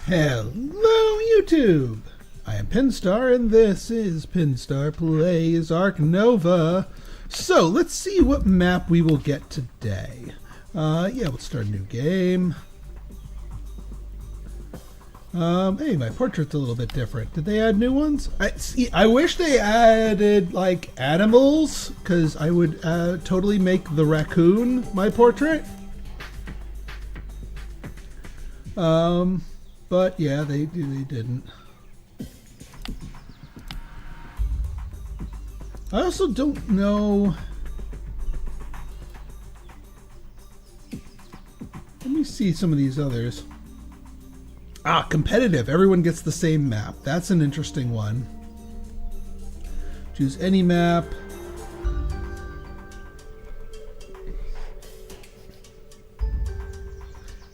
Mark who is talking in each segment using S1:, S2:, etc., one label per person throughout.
S1: Hello, YouTube! I am Pinstar, and this is Pinstar Plays Ark Nova. So, let's see what map we will get today. Let's start a new game. Hey, my portrait's a little bit different. Did they add new ones? I wish they added, like, animals, because I would totally make the raccoon my portrait. But yeah, they didn't. I also don't know. Let me see some of these others. Competitive. Everyone gets the same map. That's an interesting one. Choose any map.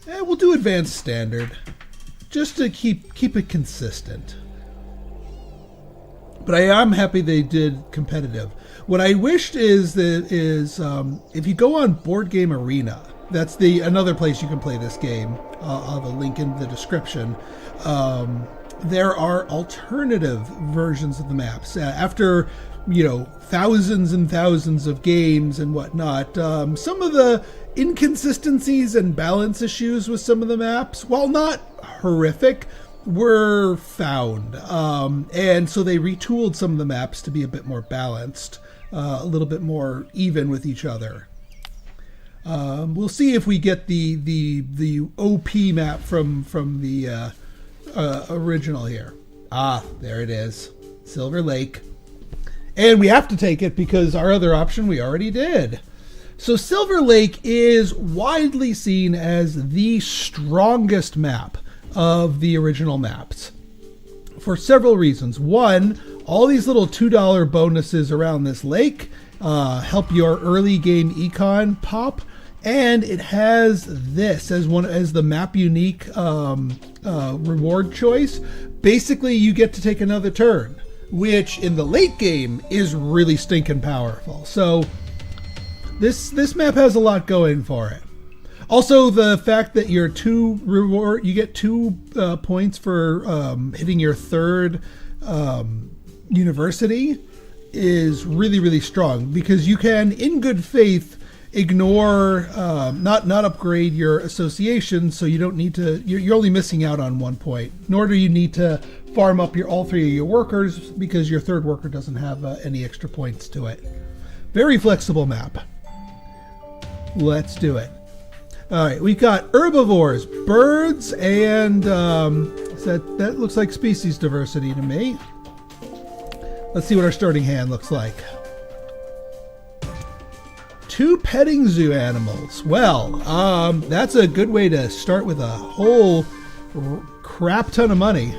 S1: We'll do advanced standard, just to keep it consistent. But I am happy they did competitive. What I wished is if you go on Board Game Arena, that's another place you can play this game. I'll have a link in the description. There are alternative versions of the maps after thousands and thousands of games and whatnot. Some of the inconsistencies and balance issues with some of the maps, while not horrific, were found. And so they retooled some of the maps to be a bit more balanced, a little bit more even with each other. We'll see if we get the OP map from the original here. There it is. Silver Lake. And we have to take it because our other option we already did. So Silver Lake is widely seen as the strongest map of the original maps for several reasons. One, all these little $2 bonuses around this lake help your early game econ pop, and it has this as the map unique reward choice. Basically, you get to take another turn, which in the late game is really stinking powerful. So this map has a lot going for it. Also, the fact that you get 2 points for hitting your third university is really, really strong, because you can, in good faith, ignore, not upgrade your association, so you don't need to, you're only missing out on 1 point, nor do you need to farm up all 3 of your workers, because your third worker doesn't have any extra points to it. Very flexible map. Let's do it. All right, we've got herbivores, birds, and that looks like species diversity to me. Let's see what our starting hand looks like. 2 petting zoo animals. Well, that's a good way to start with a whole crap ton of money.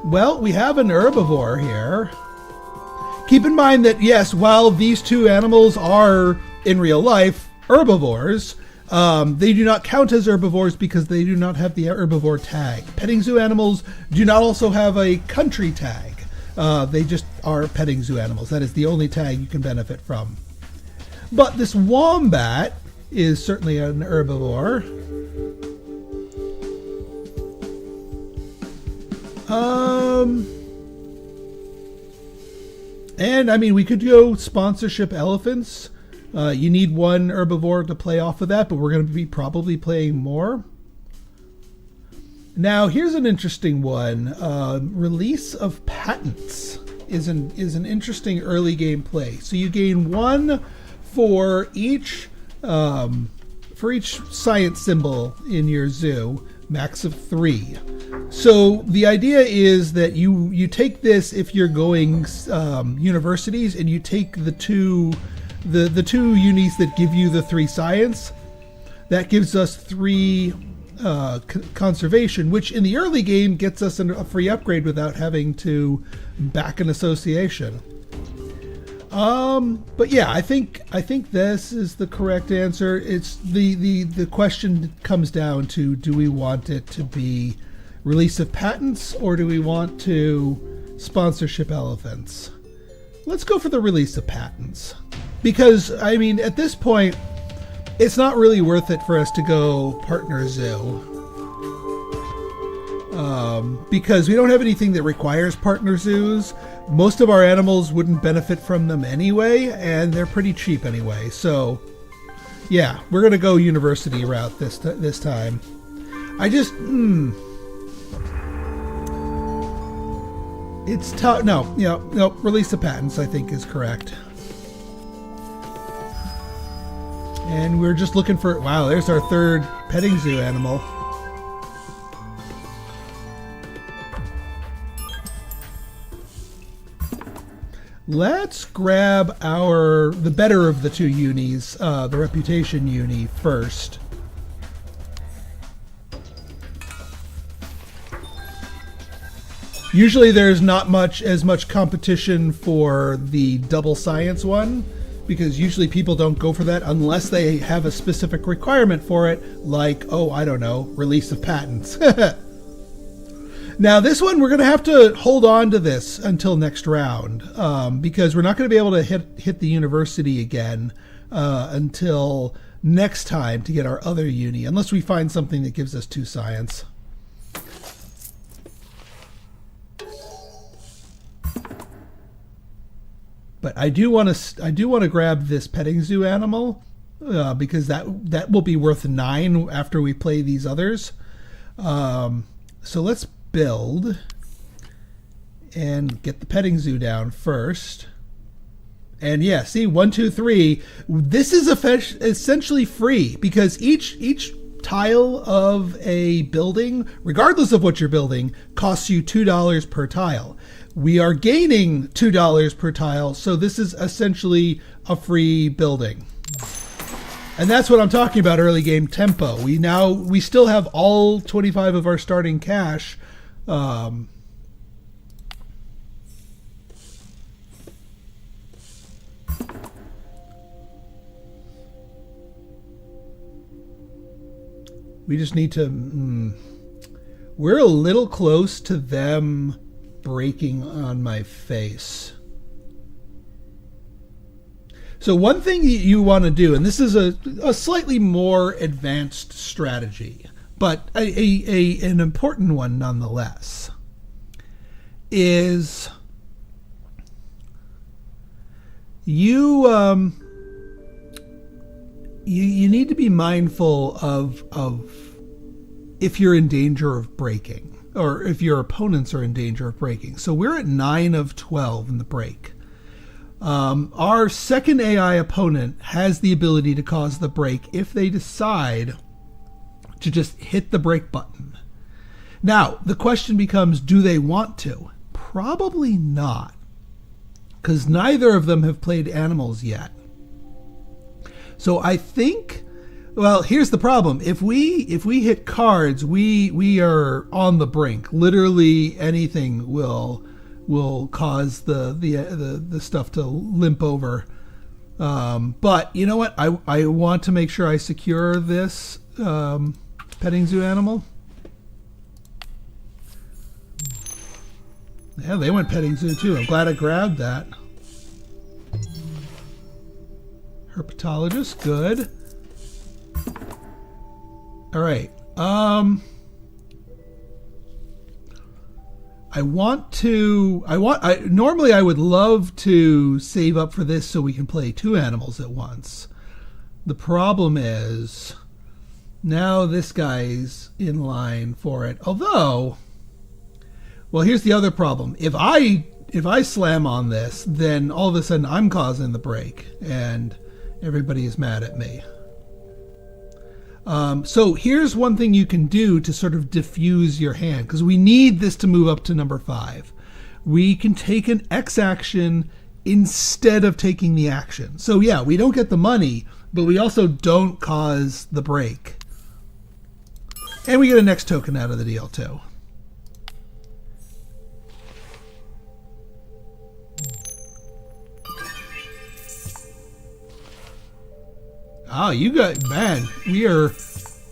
S1: Well, we have an herbivore here. Keep in mind that, yes, while these 2 animals are, in real life, herbivores, they do not count as herbivores because they do not have the herbivore tag. Petting zoo animals do not also have a country tag. They just are petting zoo animals. That is the only tag you can benefit from. But this wombat is certainly an herbivore. And I mean, we could go sponsorship elephants. You need 1 herbivore to play off of that, but we're going to be probably playing more. Now, here's an interesting one. Release of patents is an interesting early game play. So you gain 1 for each science symbol in your zoo, max of 3. So the idea is that you take this if you're going universities, and you take the two unis that give you the 3 science. That gives us 3 conservation, which in the early game gets us a free upgrade without having to back an association. But yeah, I think this is the correct answer. It's the question comes down to, do we want it to be release of patents, or do we want to sponsorship elephants? let's go for the release of patents. Because, I mean, at this point, it's not really worth it for us to go partner zoo. Because we don't have anything that requires partner zoos. Most of our animals wouldn't benefit from them anyway, and they're pretty cheap anyway. So, yeah, we're going to go university route this time. I just, it's tough. No, release the patents, I think, is correct. And we're just looking for, wow, there's our third petting zoo animal. Let's grab the better of the two unis, the reputation uni first. Usually there's not as much competition for the double science one, because usually people don't go for that unless they have a specific requirement for it, like, oh, I don't know, release of patents. Now, this one, we're going to have to hold on to this until next round, because we're not going to be able to hit the university again until next time to get our other uni, unless we find something that gives us 2 science. But I do want to grab this petting zoo animal because that will be worth 9 after we play these others. So let's build and get the petting zoo down first. And yeah, see, 1, 2, 3. This is essentially free because each tile of a building, regardless of what you're building, costs you $2 per tile. We are gaining $2 per tile, so this is essentially a free building. And that's what I'm talking about, early game tempo. We still have all 25 of our starting cash. We just need to... we're a little close to them breaking on my face. So one thing you want to do, and this is a slightly more advanced strategy, but an important one nonetheless, is you need to be mindful of if you're in danger of breaking, or if your opponents are in danger of breaking. So we're at 9 of 12 in the break. Our second AI opponent has the ability to cause the break if they decide to just hit the break button. Now, the question becomes, do they want to? Probably not, because neither of them have played animals yet. So I think, well, here's the problem. If we hit cards, we are on the brink. Literally anything will cause the stuff to limp over. But you know what? I want to make sure I secure this petting zoo animal. Yeah, they went petting zoo too. I'm glad I grabbed that. Herpetologist, good. All right. Normally I would love to save up for this so we can play 2 animals at once. The problem is now this guy's in line for it. Although, well, here's the other problem. If I slam on this, then all of a sudden I'm causing the break and everybody is mad at me. So here's one thing you can do to sort of diffuse your hand, because we need this to move up to number 5. We can take an X action instead of taking the action. So yeah, we don't get the money, but we also don't cause the break. And we get a next token out of the deal too. Oh, you got, man, we are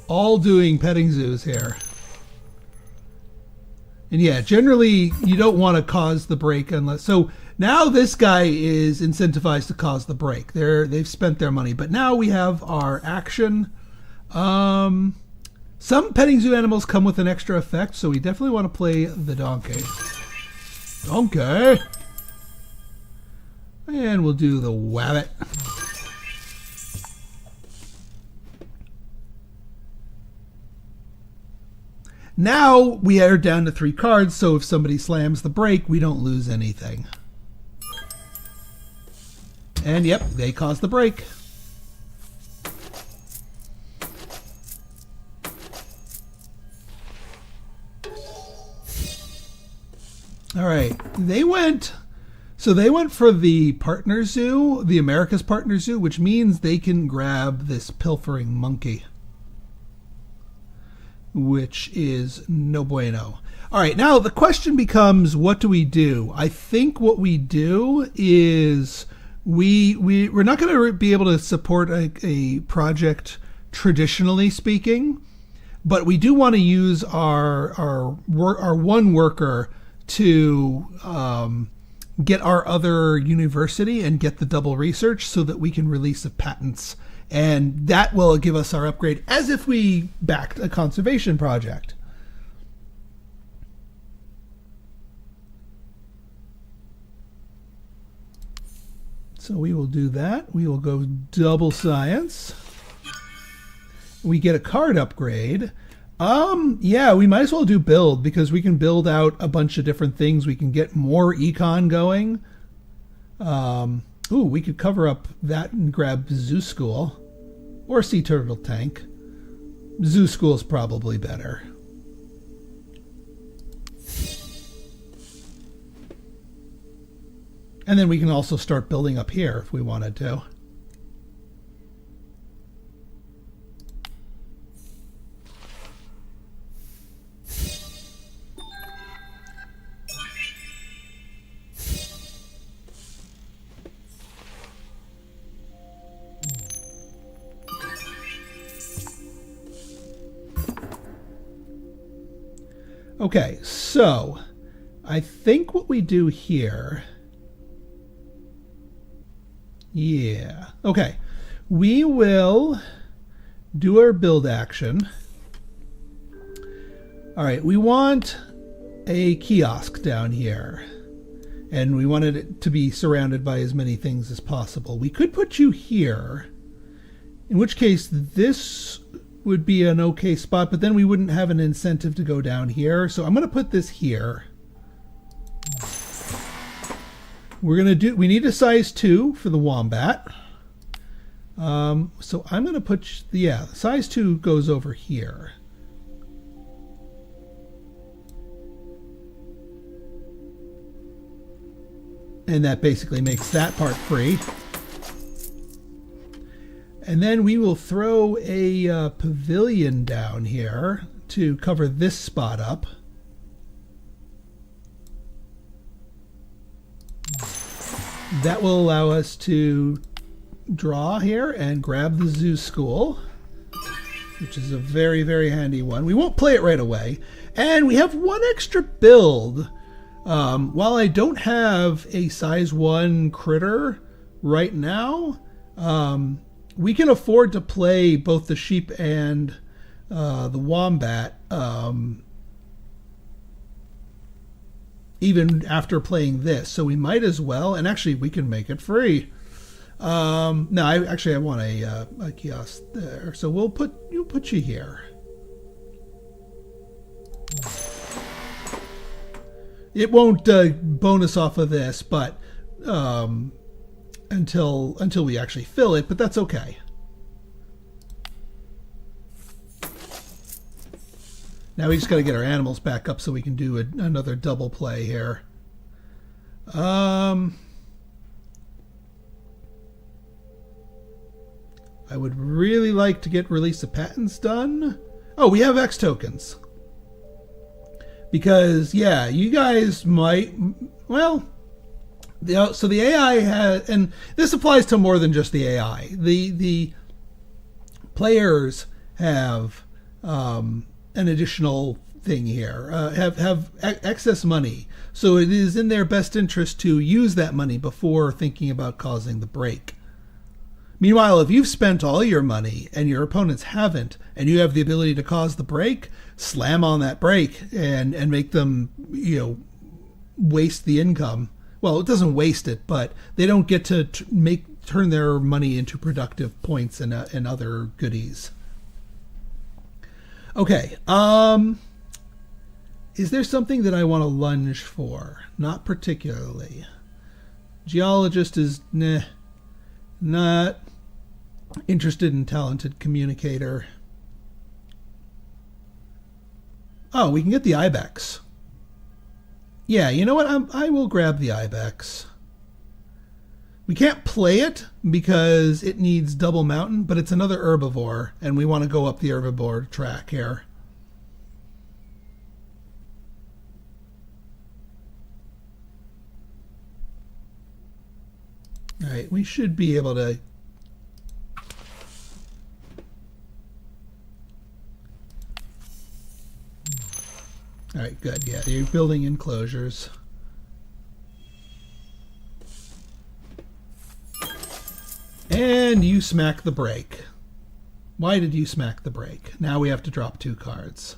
S1: all doing petting zoos here. And yeah, generally you don't want to cause the break unless, so Now this guy is incentivized to cause the break. They've spent their money, but now we have our action. Some petting zoo animals come with an extra effect, so we definitely want to play the donkey. Donkey! And we'll do the wabbit. Now we are down to 3 cards, so if somebody slams the break, we don't lose anything. And yep, they caused the break. All right, they went for the partner zoo, the America's partner zoo, which means they can grab this pilfering monkey, which is no bueno. All right, now the question becomes, what do we do? I think what we do is we're not going to be able to support a project traditionally speaking, but we do want to use our one worker to get our other university and get the double research so that we can release the patents. And that will give us our upgrade as if we backed a conservation project. So we will do that. We will go double science. We get a card upgrade. Yeah, we might as well do build, because we can build out a bunch of different things. We can get more econ going. Ooh, we could cover up that and grab Zoo School or Sea Turtle Tank. Zoo School is probably better. And then we can also start building up here if we wanted to. Okay, so I think what we do here... Yeah. Okay. We will do our build action. All right. We want a kiosk down here. And we wanted it to be surrounded by as many things as possible. We could put you here, in which case this would be an okay spot, but then we wouldn't have an incentive to go down here. So I'm going to put this here. We need a size 2 for the wombat. So I'm going to put, size 2 goes over here. And that basically makes that part free. And then we will throw a pavilion down here to cover this spot up. That will allow us to draw here and grab the Zoo School, which is a very, very handy one. We won't play it right away. And we have one extra build. While I don't have a size 1 critter right now, we can afford to play both the sheep and the wombat even after playing this, so we might as well, and actually we can make it free. No, I want a kiosk there, so we'll put you here. It won't bonus off of this, but until we actually fill it, but that's okay. Now we just got to get our animals back up so we can do another double play here. I would really like to get release of patents done. Oh, we have X tokens. Because, yeah, you guys might... Well, so the AI has... And this applies to more than just the AI. The players have... an additional thing here, have excess money. So it is in their best interest to use that money before thinking about causing the break. Meanwhile, if you've spent all your money and your opponents haven't, and you have the ability to cause the break, slam on that break and make them, waste the income. Well, it doesn't waste it, but they don't get to turn their money into productive points and other goodies. Okay. Is there something that I want to lunge for? Not particularly. Geologist is not interested in talented communicator. Oh, we can get the ibex. Yeah, you know what? I will grab the ibex. We can't play it because it needs double mountain, but it's another herbivore, and we want to go up the herbivore track here. All right, we should be able to. All right, good. Yeah, you're building enclosures. And you smack the brake. Why did you smack the brake? Now we have to drop 2 cards.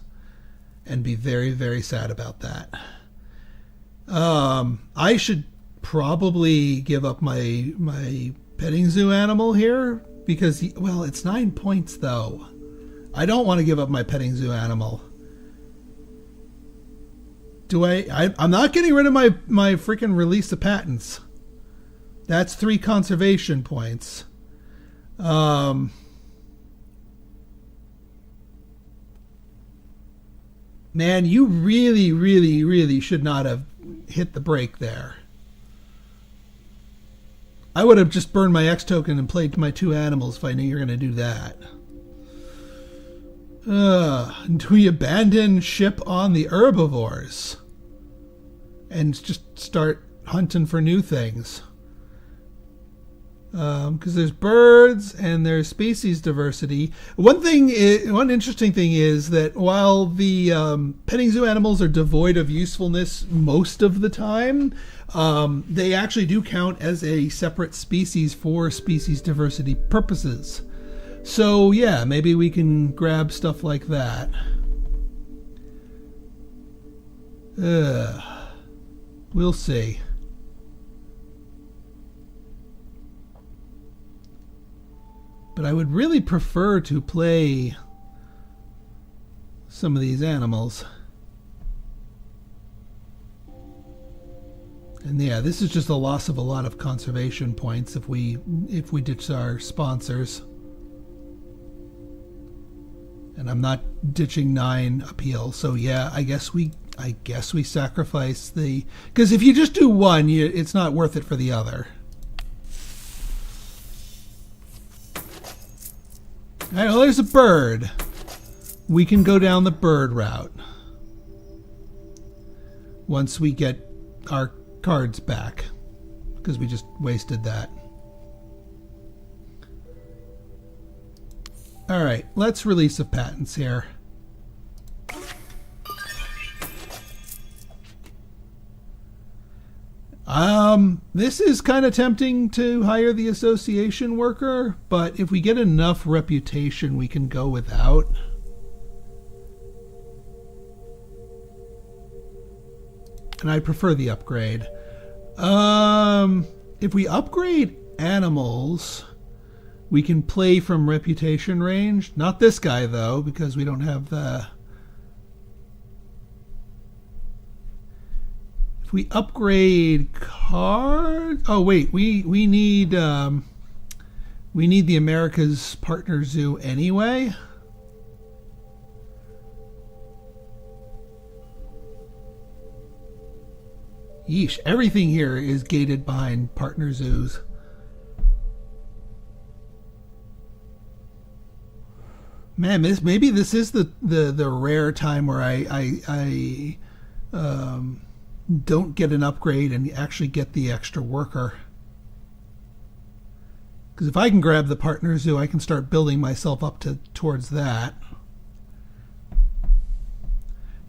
S1: And be very, very sad about that. I should probably give up my petting zoo animal here. Because, well, it's 9 points, though. I don't want to give up my petting zoo animal. I'm not getting rid of my freaking release of patents. That's 3 conservation points. Man, you really, really, really should not have hit the brake there. I would have just burned my X token and played my 2 animals if I knew you were going to do that. Do we abandon ship on the herbivores and just start hunting for new things? Because there's birds and there's species diversity. One interesting thing is that while the petting zoo animals are devoid of usefulness most of the time, they actually do count as a separate species for species diversity purposes. So yeah, maybe we can grab stuff like that. We'll see. But I would really prefer to play some of these animals. And yeah, this is just a loss of a lot of conservation points if we ditch our sponsors. And I'm not ditching 9 appeal, so yeah, I guess we sacrifice the, because if you just do 1, it's not worth it for the other. All right, well, there's a bird. We can go down the bird route once we get our cards back, because we just wasted that. All right, let's release of patents here. This is kind of tempting to hire the association worker, but if we get enough reputation, we can go without. And I prefer the upgrade. If we upgrade animals, we can play from reputation range. Not this guy, though, because we don't have the... If we upgrade card... Oh, wait. We need the America's Partner Zoo anyway. Yeesh. Everything here is gated behind partner zoos. Man, maybe this is the rare time where I don't get an upgrade and actually get the extra worker. Because if I can grab the partner zoo, I can start building myself up towards that.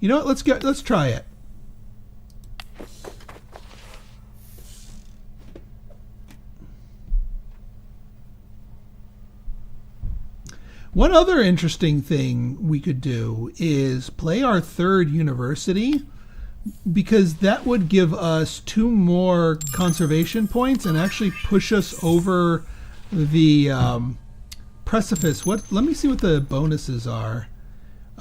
S1: You know what? Let's try it. One other interesting thing we could do is play our third university, because that would give us 2 more conservation points and actually push us over the precipice. Let me see what the bonuses are.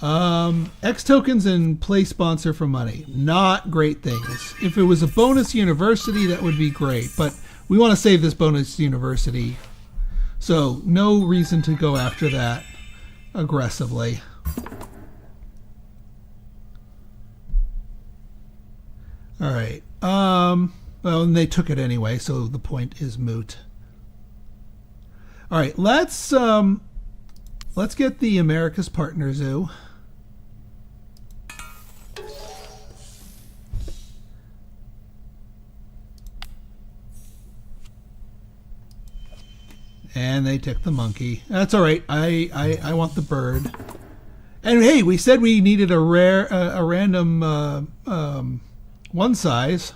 S1: X tokens and play sponsor for money. Not great things. If it was a bonus university, that would be great, but we want to save this bonus university. So no reason to go after that aggressively. All right. Well, and they took it anyway, so the point is moot. All right, let's get the America's Partner Zoo. And they took the monkey. That's all right. I want the bird. And hey, we said we needed a random one size.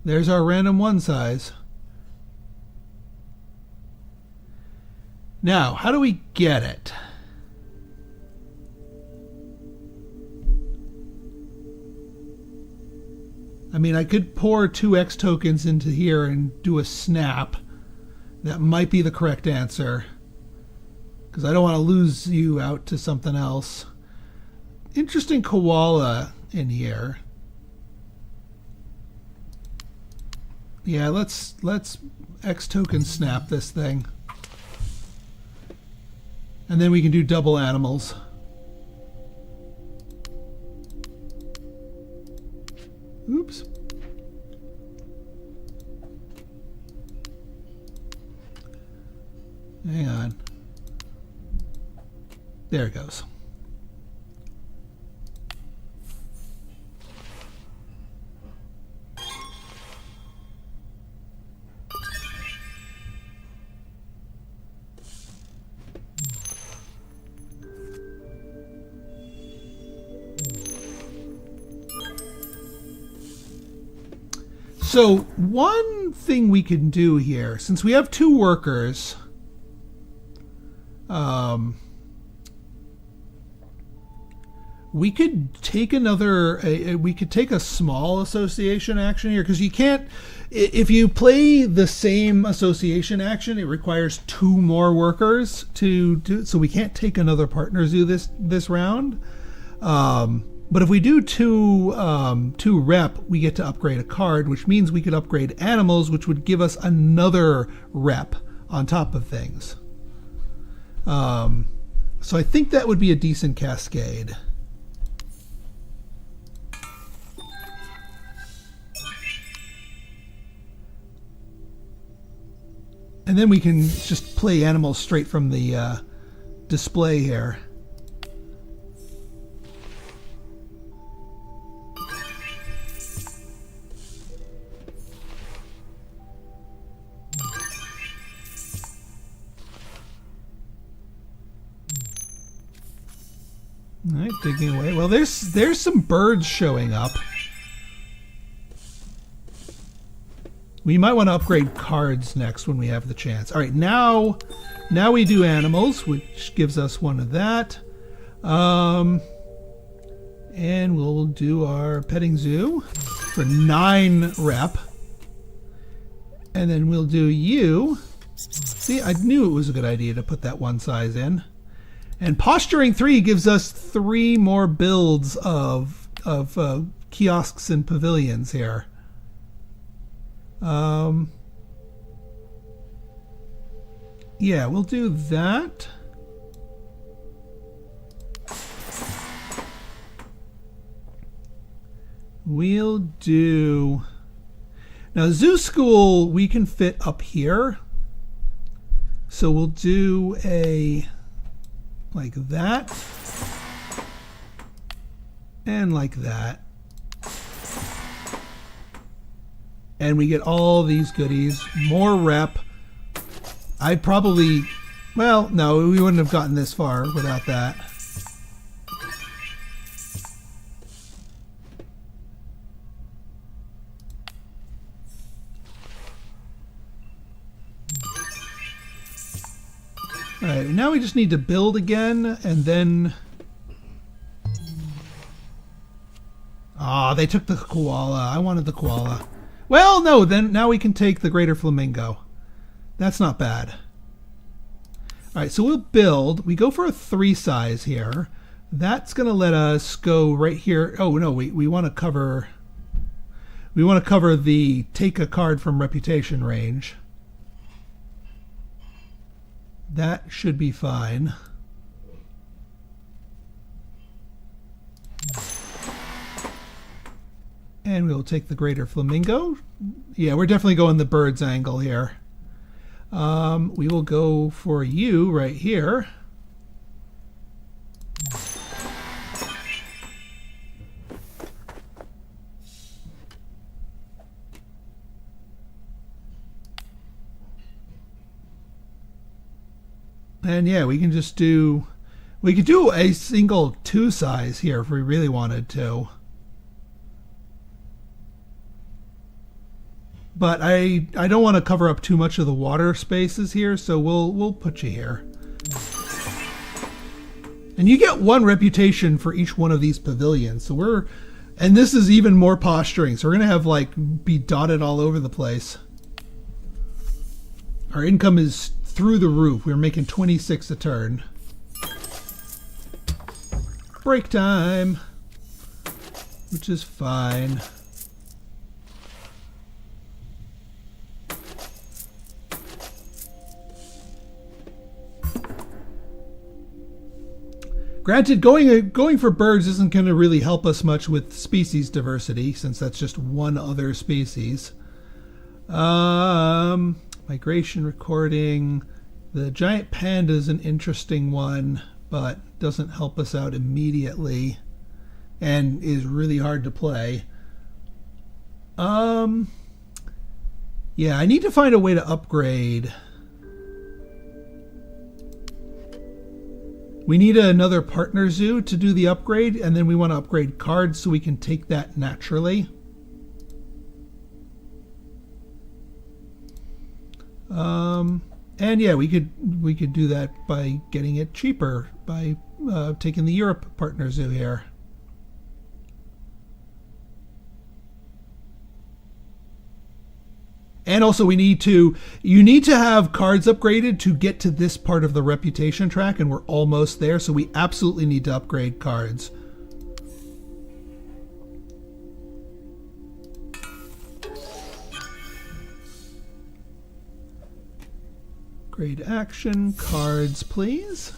S1: There's our random one size. Now, how do we get it? I mean, I could pour 2 X tokens into here and do a snap. That might be the correct answer, because I don't want to lose you out to something else. Interesting koala in here. Yeah, let's X token snap this thing. And then we can do double animals. Oops. Hang on. There it goes. So one thing we can do here, since we have 2 workers, we could take a small association action here, because you can't, if you play the same association action, it requires 2 more workers to do, so we can't take another partner zoo this round. But if we do 2 rep, we get to upgrade a card, which means we could upgrade animals, which would give us another rep on top of things. So I think that would be a decent cascade. And then we can just play animals straight from the display here. All right, digging away. Well, there's some birds showing up. We might want to upgrade cards next when we have the chance. All right, now we do animals, which gives us one of that. And we'll do our petting zoo for 9 rep. And then we'll do you. See, I knew it was a good idea to put that one size in. And posturing 3 gives us 3 more builds of kiosks and pavilions here. Yeah, we'll do that. We'll do... Now, Zoo School, we can fit up here. So we'll do a... like that. And like that. And we get all these goodies. More rep. I'd probably... Well, no, we wouldn't have gotten this far without that. Alright, now we just need to build again, and then... Ah, they took the koala. I wanted the koala. Well, no, then now we can take the greater flamingo. That's not bad. Alright, so we'll build. We go for a 3 size here. That's going to let us go right here. Oh, no, we want to cover... We want to cover the take a card from reputation range. That should be fine. And we'll take the greater flamingo. Yeah, we're definitely going the bird's angle here. We will go for you right here. And yeah, we can just do... We could do a single 2 size here if we really wanted to. But I don't want to cover up too much of the water spaces here, so we'll put you here. And you get 1 reputation for each one of these pavilions. So we're... And this is even more posturing. So we're going to have, like, be dotted all over the place. Our income is through the roof. We're making 26 a turn. Break time. Which is fine. Granted, going for birds isn't going to really help us much with species diversity, since that's just one other species. Migration recording. The giant panda is an interesting one, but doesn't help us out immediately, and is really hard to play. Yeah, I need to find a way to upgrade. We need another partner zoo to do the upgrade, and then we want to upgrade cards so we can take that naturally. And yeah, we could do that by getting it cheaper by taking the Europe partner zoo here. And also you need to have cards upgraded to get to this part of the reputation track, and we're almost there, so we absolutely need to upgrade cards. Grade action, cards, please.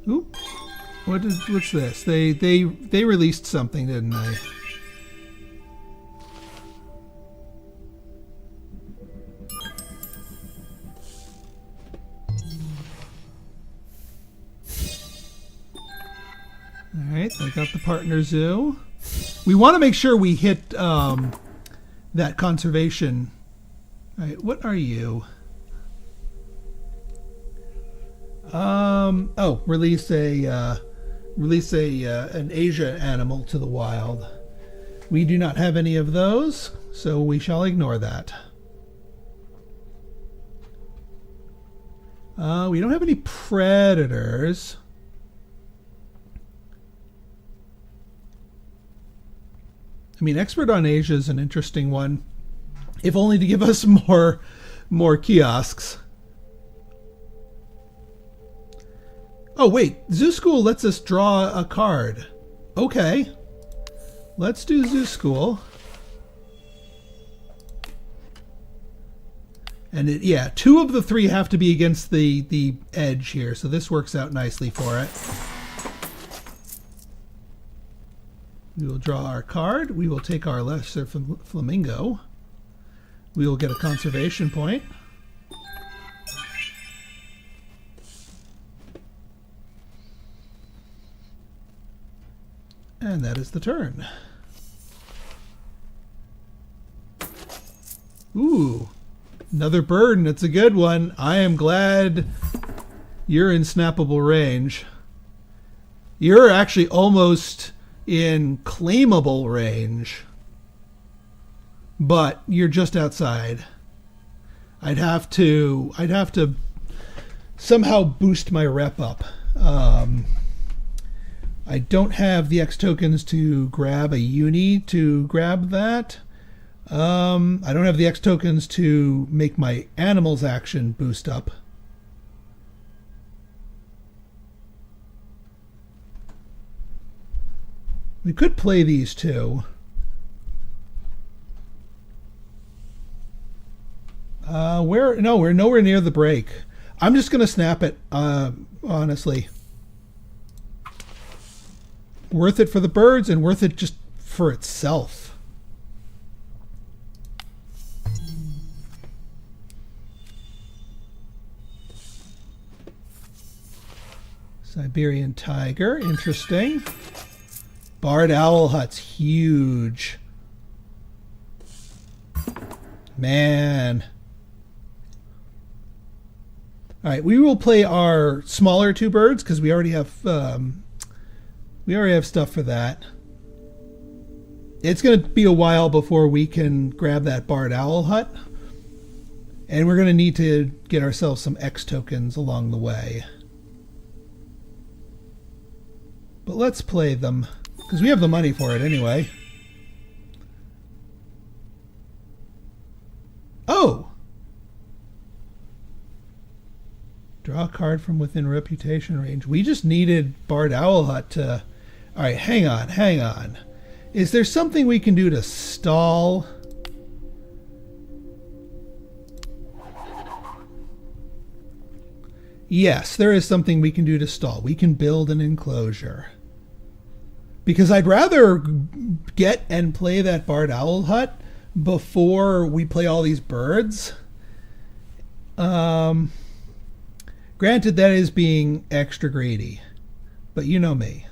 S1: Oop. What's this? They released something, didn't they? Alright, I got the partner zoo. We want to make sure we hit that conservation. Alright, what are you? Release an Asia animal to the wild. We do not have any of those, so we shall ignore that. We don't have any predators. I mean, expert on Asia is an interesting one, if only to give us more kiosks. Oh wait, Zoo School lets us draw a card. Okay, let's do Zoo School. And yeah, 2 of the 3 have to be against the edge here, so this works out nicely for it. We will draw our card. We will take our lesser flamingo. We will get a conservation point. And that is the turn. Ooh, another bird, and it's a good one. I am glad you're in snappable range. You're actually almost in claimable range, but you're just outside. I'd have to somehow boost my rep up. I don't have the X tokens to grab a uni to grab that. I don't have the X tokens to make my animals action boost up. We could play these two. We're nowhere near the break. I'm just gonna snap it, honestly. Worth it for the birds and worth it just for itself. Siberian tiger, interesting. Barred owl hut's huge. Man. All right, we will play our smaller two birds because we already have stuff for that. It's going to be a while before we can grab that barred owl hut, and we're going to need to get ourselves some X tokens along the way. But let's play them because we have the money for it anyway. Oh! Draw a card from within reputation range. We just needed Barred Owl Hut to... Alright, hang on. Is there something we can do to stall? Yes, there is something we can do to stall. We can build an enclosure. Because I'd rather get and play that Barred Owl Hut before we play all these birds. Granted, that is being extra greedy, but you know me.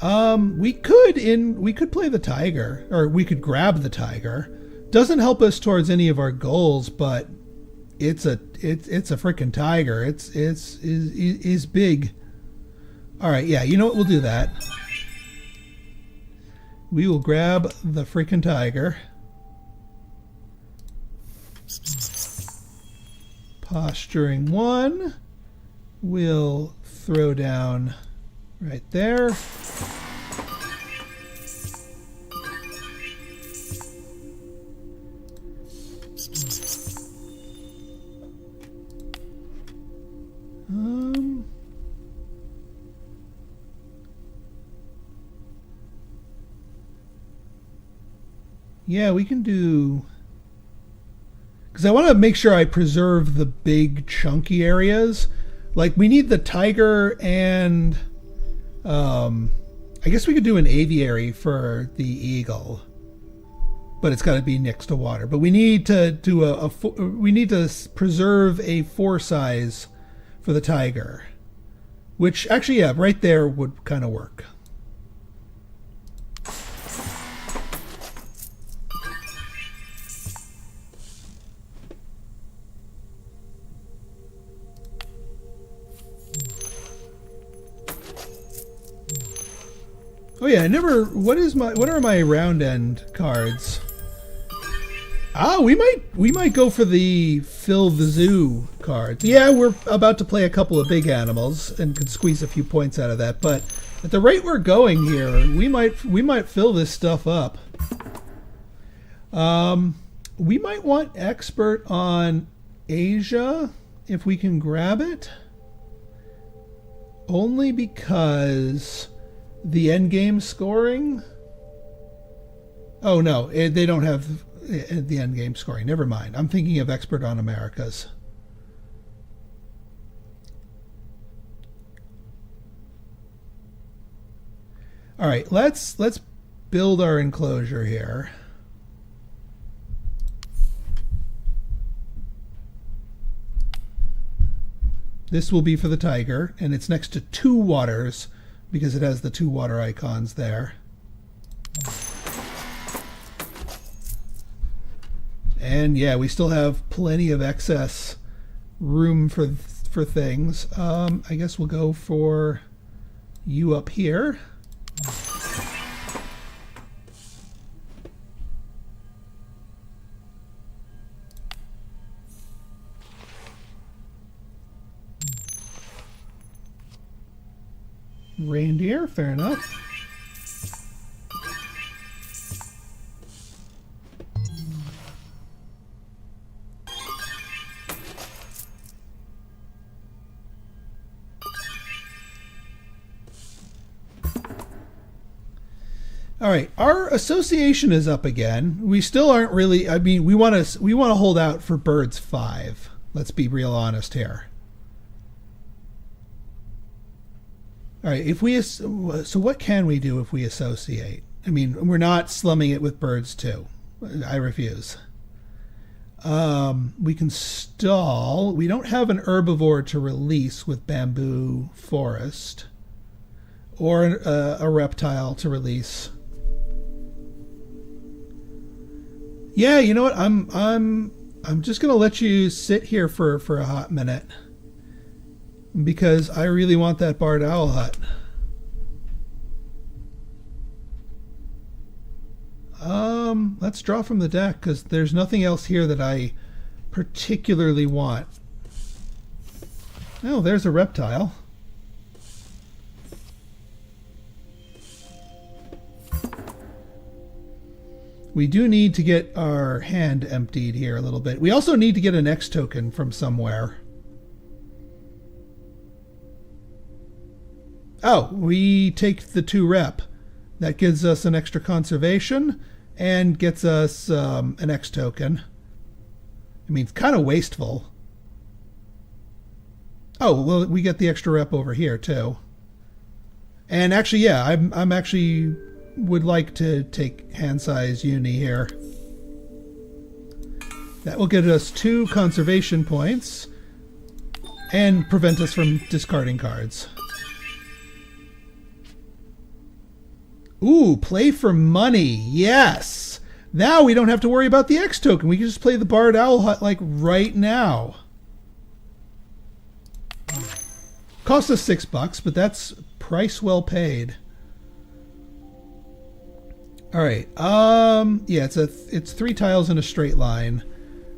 S1: We could play the tiger, or we could grab the tiger. Doesn't help us towards any of our goals, but it's a freaking tiger. It's big. All right, yeah, you know what? We'll do that. We will grab the freaking tiger. Posturing 1. We'll throw down right there. Yeah, we can do... Because I want to make sure I preserve the big chunky areas. Like, we need the tiger and... I guess we could do an aviary for the eagle. But it's got to be next to water. But we need to do we need to preserve a 4 size for the tiger. Which, actually, yeah, right there would kind of work. Oh yeah, I never. What are my round end cards? Ah, we might go for the fill the zoo cards. Yeah, we're about to play a couple of big animals and could squeeze a few points out of that. But at the rate we're going here, we might fill this stuff up. We might want expert on Asia if we can grab it. Only because the end game scoring. Oh no, they don't have the end game scoring. Never mind. I'm thinking of expert on Americas. All right, let's build our enclosure here. This will be for the tiger, and it's next to 2 waters because it has the 2 water icons there. And yeah, we still have plenty of excess room for things. I guess we'll go for you up here. Reindeer, fair enough. All right, our association is up again. We still aren't really. I mean, we want to hold out for birds 5. Let's be real honest here. All right, if we so what can we do if we associate? I mean, we're not slumming it with birds 2. I refuse. We can stall. We don't have an herbivore to release with bamboo forest, or a reptile to release. Yeah, you know what? I'm just gonna let you sit here for a hot minute because I really want that barred owl hut. Let's draw from the deck because there's nothing else here that I particularly want. Oh, there's a reptile. We do need to get our hand emptied here a little bit. We also need to get an X token from somewhere. Oh, we take the 2 rep. That gives us an extra conservation and gets us an X token. I mean, it's kind of wasteful. Oh, well, we get the extra rep over here too. And actually, yeah, I'm actually would like to take hand size uni here. That will get us 2 conservation points and prevent us from discarding cards. Ooh, play for money. Yes. Now we don't have to worry about the X token. We can just play the Barred Owl Hut like right now. Cost us $6, but that's price well paid. All right. Yeah, it's 3 tiles in a straight line.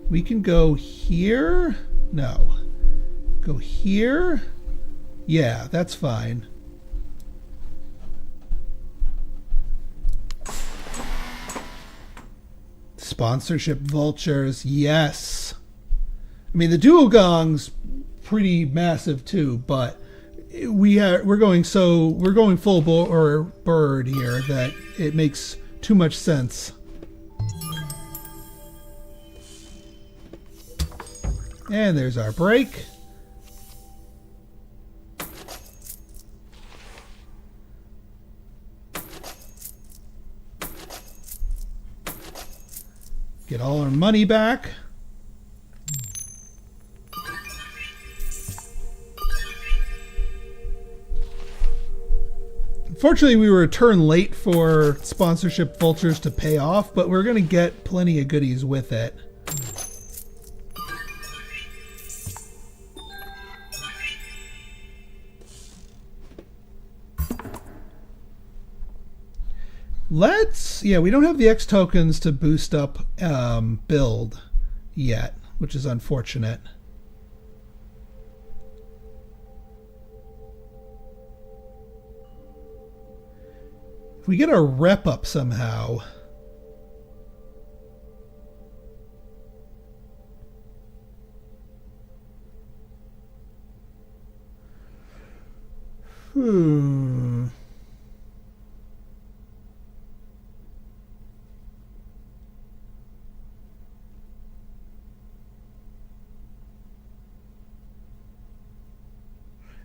S1: We can go here. No. Go here. Yeah, that's fine. Sponsorship vultures. Yes. I mean, the dual gong's pretty massive too, but we're going full bird here that it makes too much sense. And there's our break. Get all our money back. Unfortunately, we were a turn late for sponsorship vultures to pay off, but we're going to get plenty of goodies with it. Yeah, we don't have the X tokens to boost up build yet, which is unfortunate. If we get a rep up somehow.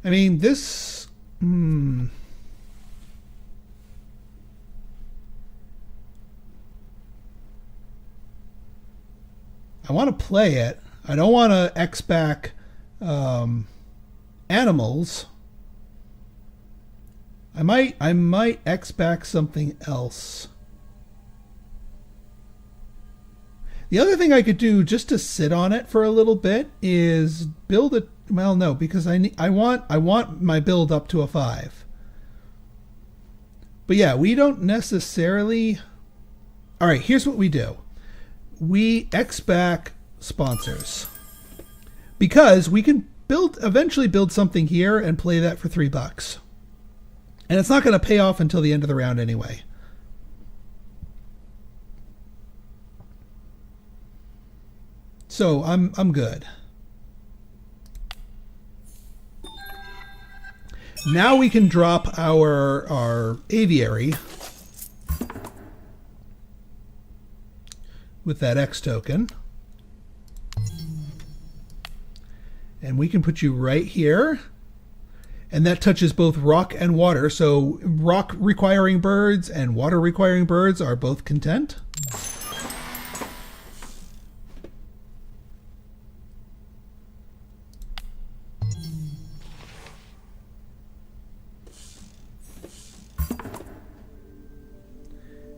S1: I mean, this... I want to play it. I don't want to X back animals. I might X back something else. The other thing I could do just to sit on it for a little bit is build a... Well, no, because I want my build up to a 5. But yeah, we don't necessarily... All right, here's what we do. We X back sponsors. Because we can eventually build something here and play that for $3. And it's not going to pay off until the end of the round anyway. So I'm good. Now we can drop our aviary with that X token. And we can put you right here. And that touches both rock and water. So rock requiring birds and water requiring birds are both content.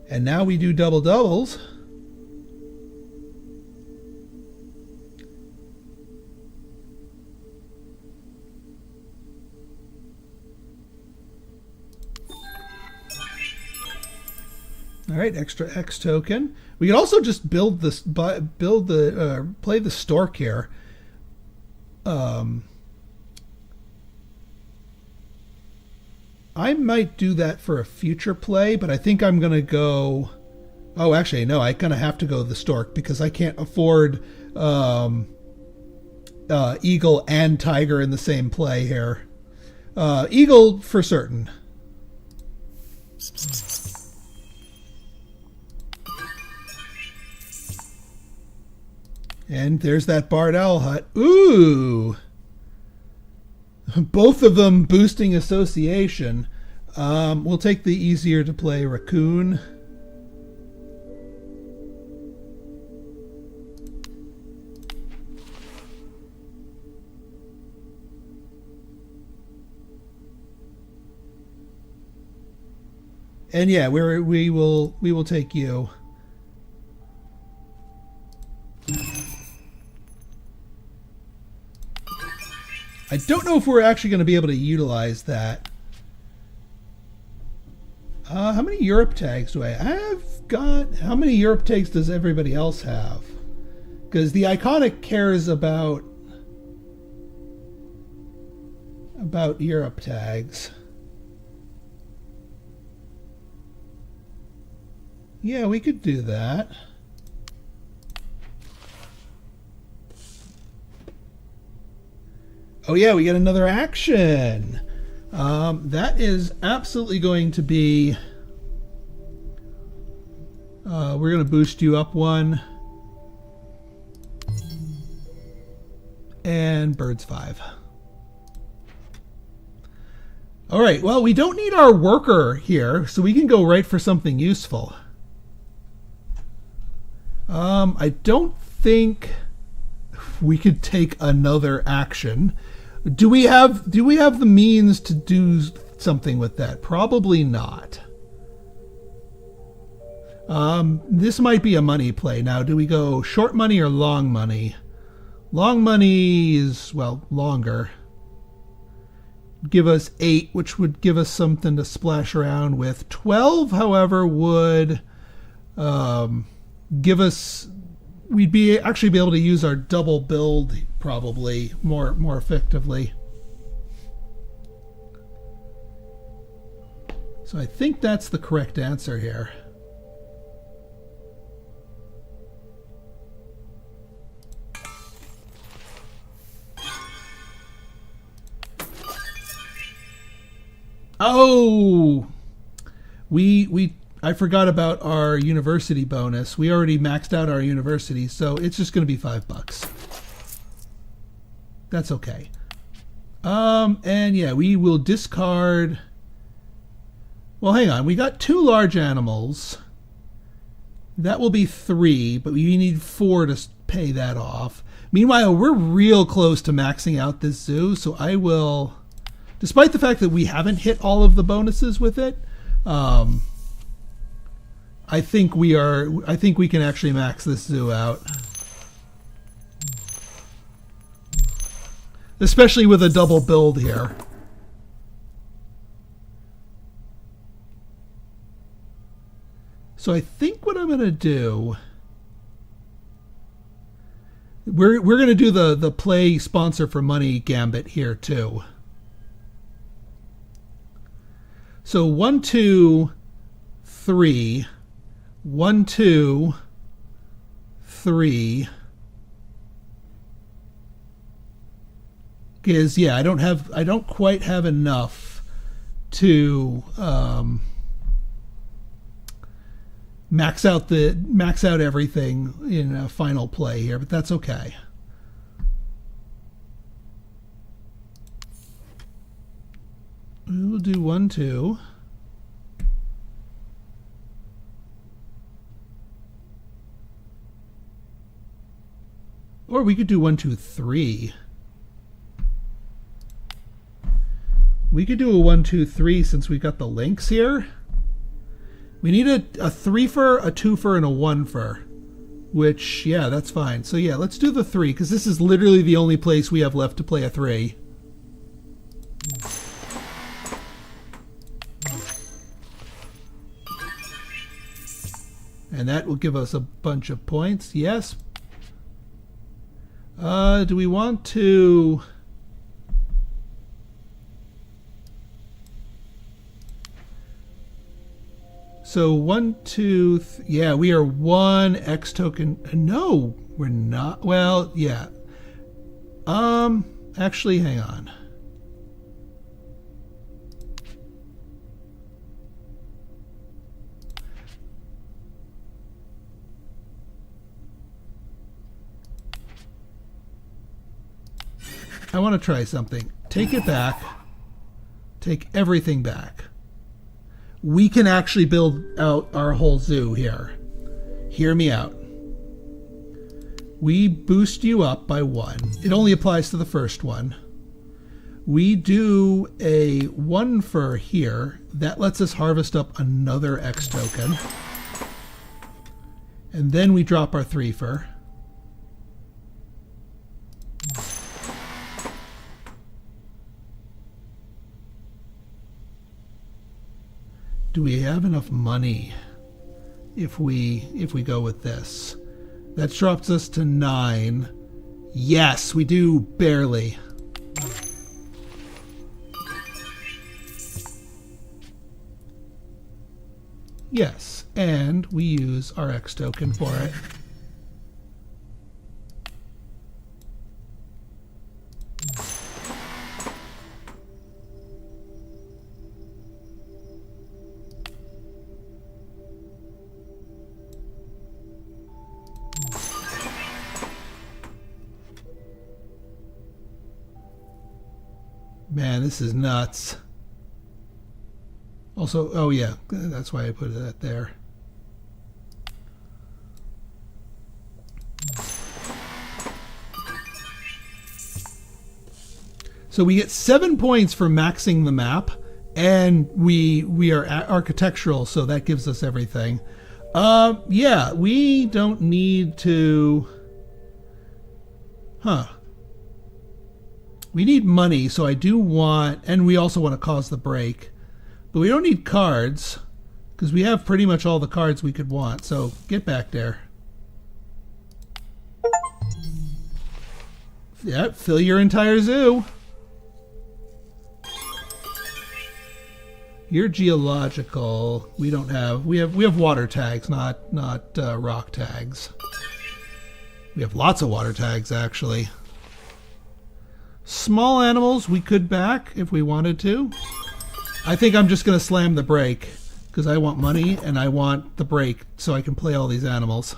S1: And now we do double doubles. All right, extra X token. We can also just build this, play the stork here. I might do that for a future play, but I think I'm gonna go. Oh, actually, no. I'm gonna have to go the stork because I can't afford eagle and tiger in the same play here. Eagle for certain. And there's that barred owl hut. Ooh! Both of them boosting association. We'll take the easier to play raccoon. And yeah, we will take you. I don't know if we're actually going to be able to utilize that. How many Europe tags do I have? How many Europe tags does everybody else have? Because the Iconic cares about Europe tags. Yeah, we could do that. Oh yeah, we get another action. That is absolutely going to be. We're going to boost you up one. And birds 5. All right, well, we don't need our worker here, so we can go right for something useful. I don't think we could take another action. Do we have the means to do something with that? Probably not. This might be a money play. Now, do we go short money or long money? Long money is, well, longer. Give us 8, which would give us something to splash around with. 12, however, would give us. We'd actually be able to use our double build probably more effectively. So I think that's the correct answer here. Oh, I forgot about our university bonus. We already maxed out our university, so it's just going to be $5. That's okay. And yeah, we will discard. Well, hang on. We got 2 large animals. That will be 3, but we need 4 to pay that off. Meanwhile, we're real close to maxing out this zoo, so I will, despite the fact that we haven't hit all of the bonuses with it, I think we can actually max this zoo out. Especially with a double build here. So I think what I'm going to do, we're going to do the play sponsor for money gambit here too. So 1, 2, 3, 1, 2, 3. Is yeah, I don't quite have enough to max out everything in a final play here, but that's okay. We'll do 1, 2. Or we could do 1, 2, 3. We could do a 1, 2, 3 since we got the links here. We need a 3 for, a 2 for, and a 1 for. Which, yeah, that's fine. So yeah, let's do the 3, because this is literally the only place we have left to play a 3. And that will give us a bunch of points. Yes. Do we want to... So 1, 2, yeah, we are 1 X token. No, we're not. Well, yeah. Actually, hang on. I want to try something. Take it back. Take everything back. We can actually build out our whole zoo here. Hear me out. We boost you up by 1. It only applies to the first one. We do a 1 for here. That lets us harvest up another X token. And then we drop our 3 for. Do we have enough money if we go with this? That drops us to 9. Yes, we do, barely. Yes, and we use our X token for it. Man, this is nuts. Also, oh yeah, that's why I put that there. So we get 7 points for maxing the map, and we are architectural, so that gives us everything. Yeah, we don't need to... Huh. We need money, so I do want... And we also want to cause the break. But we don't need cards, because we have pretty much all the cards we could want. So get back there. Yeah, fill your entire zoo. You're geological. We don't have... We have water tags, not rock tags. We have lots of water tags, actually. Small animals we could back if we wanted to. I think I'm just going to slam the brake because I want money and I want the brake so I can play all these animals.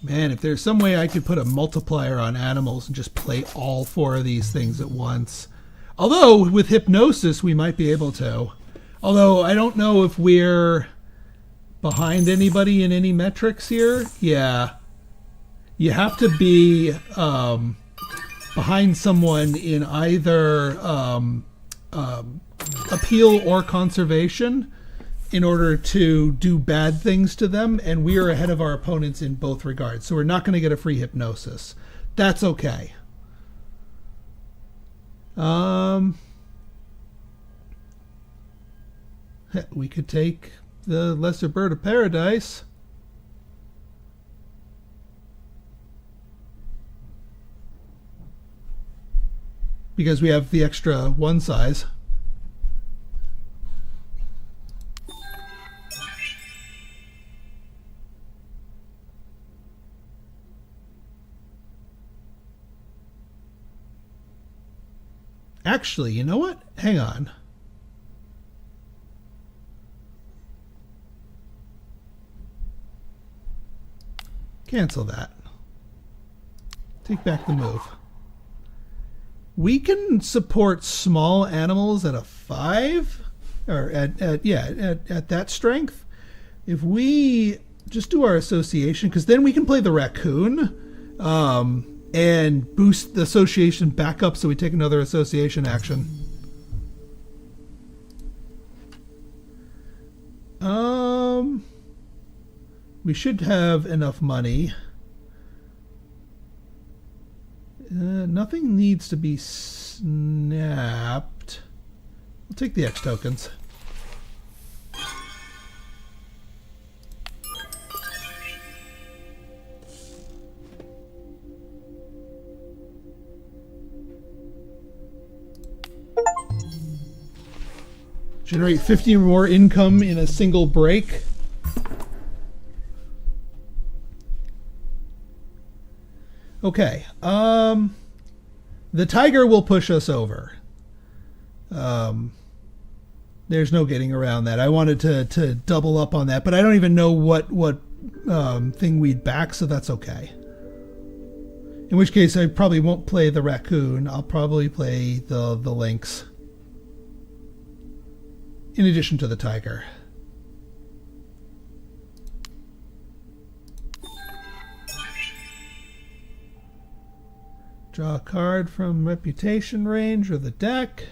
S1: Man, if there's some way I could put a multiplier on animals and just play all 4 of these things at once. Although, with hypnosis, we might be able to. Although, I don't know if we're behind anybody in any metrics here. Yeah. You have to be behind someone in either appeal or conservation in order to do bad things to them, and we are ahead of our opponents in both regards. So we're not going to get a free hypnosis. That's okay. We could take the lesser bird of paradise. Because we have the extra one size. Actually, you know what? Hang on. Cancel that. Take back the move. We can support small animals at a 5, or at that strength. If we just do our association, because then we can play the raccoon, and boost the association back up, so we take another association action. We should have enough money. Nothing needs to be snapped. We'll take the X tokens. Generate 50 or more income in a single break. Okay. The tiger will push us over. There's no getting around that. I wanted to double up on that, but I don't even know what thing we'd back, so that's okay. In which case, I probably won't play the raccoon. I'll probably play the lynx. In addition to the tiger. Draw a card from reputation range or the deck.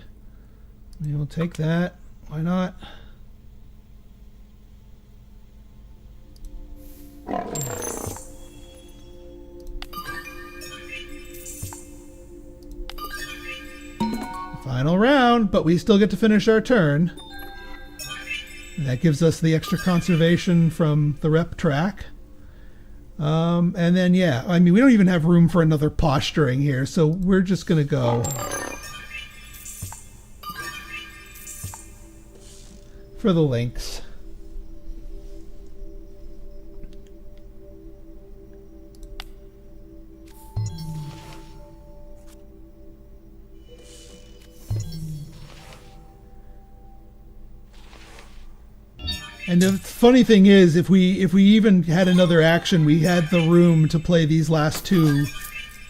S1: We'll take that. Why not? Final round, but we still get to finish our turn. That gives us the extra conservation from the rep track. And then, yeah, I mean, we don't even have room for another posturing here, so we're just going to go for the lynx. And the funny thing is, if we even had another action, we had the room to play these last two.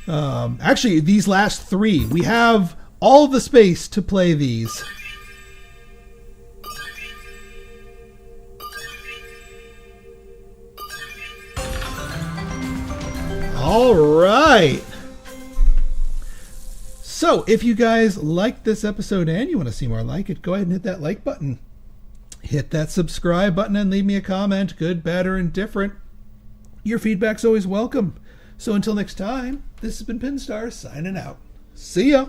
S1: Actually, these last three. We have all the space to play these. All right. So, if you guys liked this episode and you want to see more like it, go ahead and hit that like button. Hit that subscribe button and leave me a comment, good, bad, or indifferent. Your feedback's always welcome. So until next time, this has been Pinstar signing out. See ya!